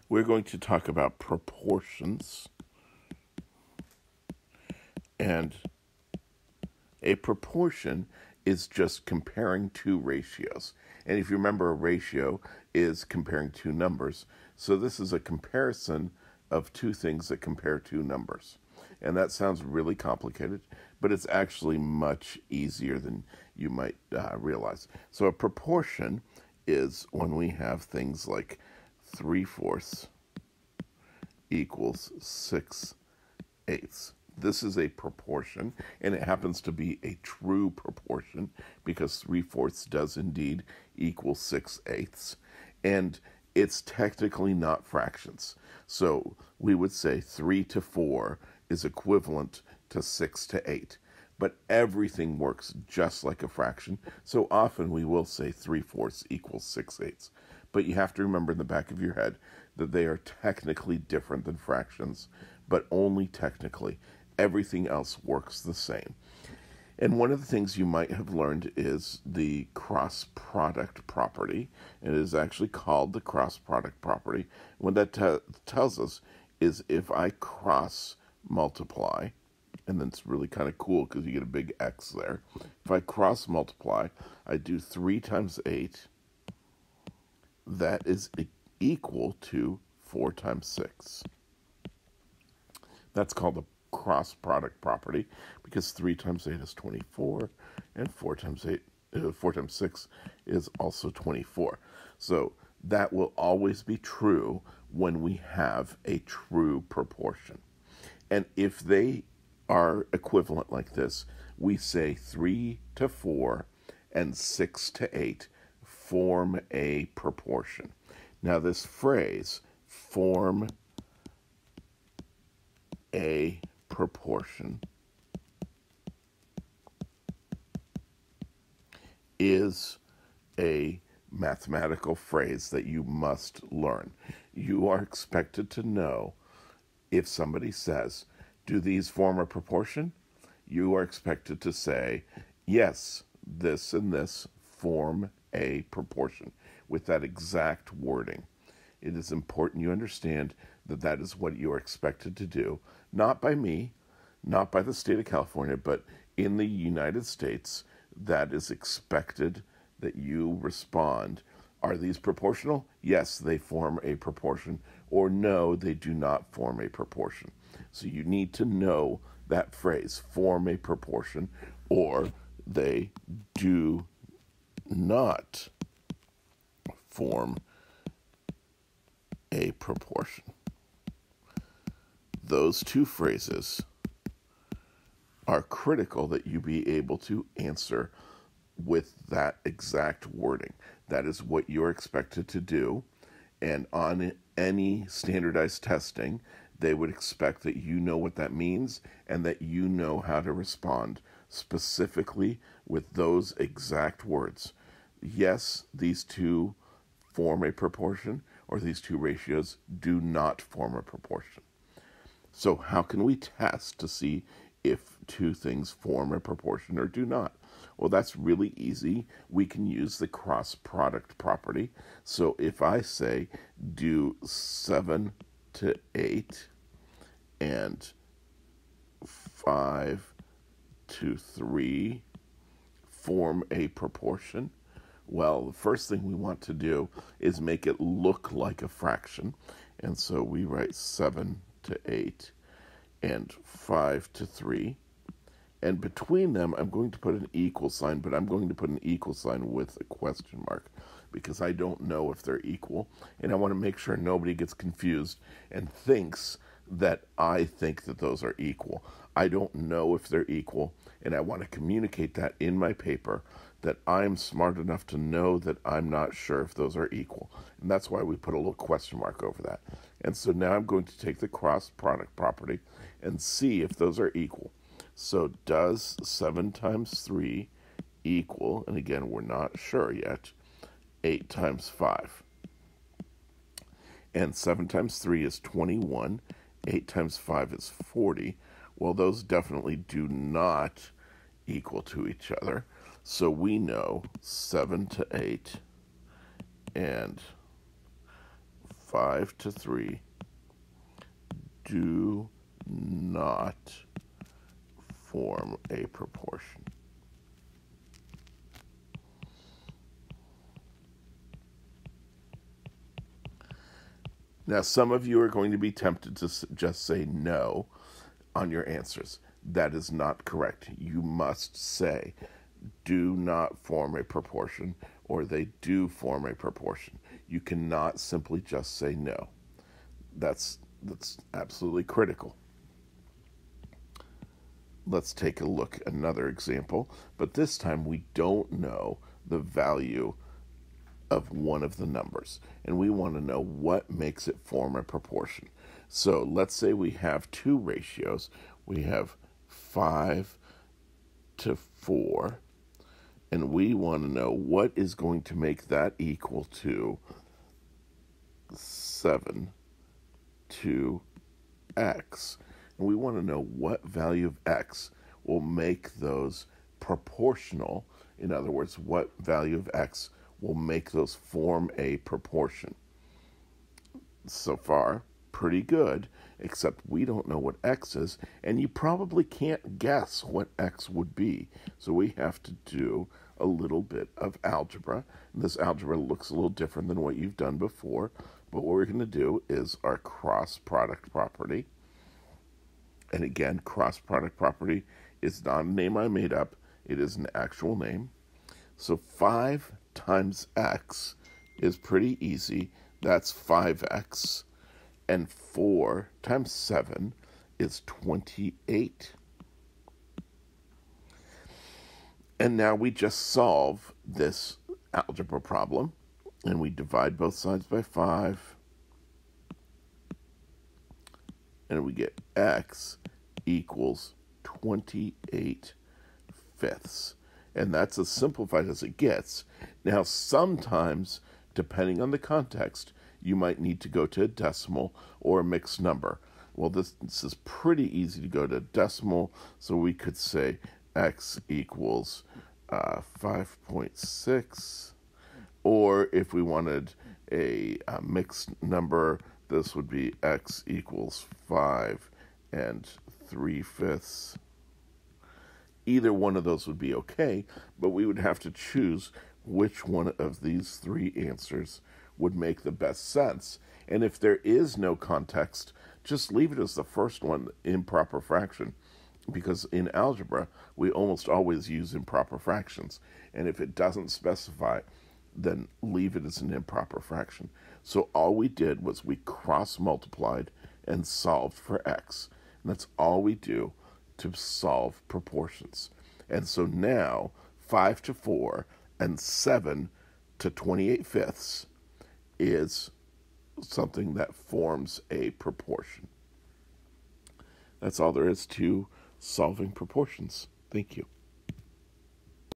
We're going to talk about proportions, and a proportion is just comparing two ratios. And if you remember, a ratio is comparing two numbers. So this is a comparison of two things that compare two numbers. And that sounds really complicated, but it's actually much easier than you might realize. So a proportion is when we have things like 3/4 equals 6/8. This is a proportion, and it happens to be a true proportion because 3/4 does indeed equal 6/8. And it's technically not fractions. So we would say 3 to 4 is equivalent to 6 to 8. But everything works just like a fraction. So often we will say 3/4 equals 6/8. But you have to remember in the back of your head that they are technically different than fractions, but only technically. Everything else works the same. And one of the things you might have learned is the cross product property. It is actually called the cross product property. What that tells us is if I cross multiply, and then it's really kind of cool because you get a big X there. If I cross multiply, I do 3 times 8. That is equal to 4 times 6. That's called the cross product property because 3 times 8 is 24 and 4 times 6 is also 24. So that will always be true when we have a true proportion. And if they are equivalent like this, we say 3 to 4 and 6 to 8 form a proportion. Now this phrase, form a proportion, is a mathematical phrase that you must learn. You are expected to know if somebody says, do these form a proportion? You are expected to say, yes, this and this form a proportion with that exact wording. It is important you understand that that is what you are expected to do, not by me, not by the state of California, but in the United States, that is expected that you respond. Are these proportional? Yes, they form a proportion, or no, they do not form a proportion. So you need to know that phrase, form a proportion, or they do not form a proportion. Those two phrases are critical that you be able to answer with that exact wording. That is what you're expected to do. And on any standardized testing, they would expect that you know what that means and that you know how to respond specifically with those exact words. Yes, these two form a proportion, or these two ratios do not form a proportion. So how can we test to see if two things form a proportion or do not? Well, that's really easy. We can use the cross product property. So if I say do 7 to 8 and 5 to 3 form a proportion, well, the first thing we want to do is make it look like a fraction. And so we write 7 to 8 and 5 to 3. And between them, I'm going to put an equal sign, but I'm going to put an equal sign with a question mark because I don't know if they're equal. And I want to make sure nobody gets confused and thinks that I think that those are equal. I don't know if they're equal, and I want to communicate that in my paper, that I'm smart enough to know that I'm not sure if those are equal. And that's why we put a little question mark over that. And so now I'm going to take the cross product property and see if those are equal. So does 7 times 3 equal, and again, we're not sure yet, 8 times 5? And 7 times 3 is 21. 8 times 5 is 40. Well, those definitely do not equal to each other. So we know 7 to 8 and 5 to 3 do not form a proportion. Now, some of you are going to be tempted to just say no on your answers. That is not correct. You must say, do not form a proportion, or they do form a proportion. You cannot simply just say no. That's absolutely critical. Let's take a look at another example, but this time we don't know the value of one of the numbers, and we want to know what makes it form a proportion. So let's say we have two ratios. We have 5 to 4, and we want to know what is going to make that equal to 7 to x. And we want to know what value of x will make those proportional. In other words, what value of x will make those form a proportion. So far, pretty good, except we don't know what x is, and you probably can't guess what x would be. So we have to do a little bit of algebra. And this algebra looks a little different than what you've done before, but what we're going to do is our cross product property. And again, cross product property is not a name I made up. It is an actual name. So 5 times x is pretty easy. That's 5x. And 4 times 7 is 28. And now we just solve this algebra problem. And we divide both sides by 5. And we get x equals 28 fifths. And that's as simplified as it gets. Now, sometimes, depending on the context, you might need to go to a decimal or a mixed number. Well, this is pretty easy to go to decimal, so we could say x equals 5.6. Or if we wanted a mixed number, this would be x equals 5 3/5. Either one of those would be okay, but we would have to choose which one of these three answers would make the best sense. And if there is no context, just leave it as the first one, improper fraction, because in algebra, we almost always use improper fractions. And if it doesn't specify, then leave it as an improper fraction. So all we did was we cross-multiplied and solved for x. And that's all we do to solve proportions. And so now 5 to 4 and 7 to 28 fifths is something that forms a proportion. That's all there is to solving proportions. Thank you.